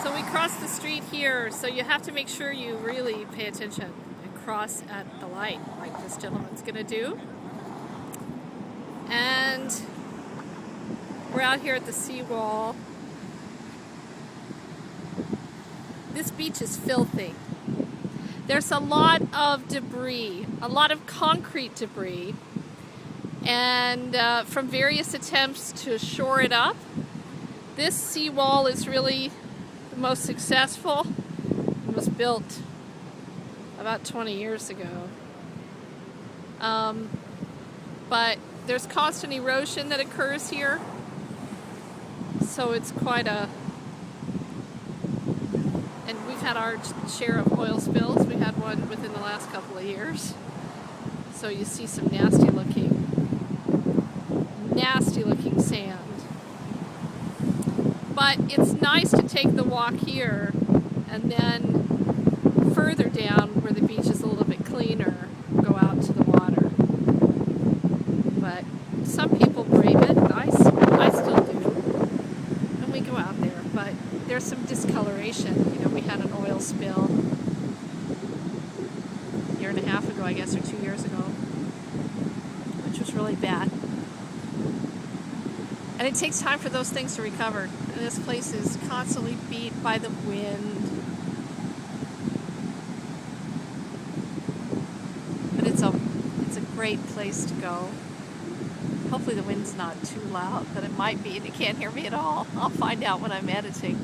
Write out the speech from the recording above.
So we crossed the street here, so you have to make sure you really pay attention and cross at the light, like this gentleman's gonna do. And we're out here at the seawall. This beach is filthy. There's a lot of debris, a lot of concrete debris, and from various attempts to shore it up. This seawall is really the most successful. It was built about 20 years ago. But there's constant erosion that occurs here, so it's quite a... And we've had our share of oil spills. We had one within the last couple of years. So you see some nasty looking sand. But it's nice to take the walk here and then further down where the beach is a little bit cleaner, go out to the water. But some people brave it, I still do. And we go out there, but there's some discoloration. You know, we had an oil spill a year and a half ago, I guess, or 2 years ago, which was really bad. And it takes time for those things to recover. And this place is constantly beat by the wind. But it's a great place to go. Hopefully the wind's not too loud, but it might be and you can't hear me at all. I'll find out when I'm editing.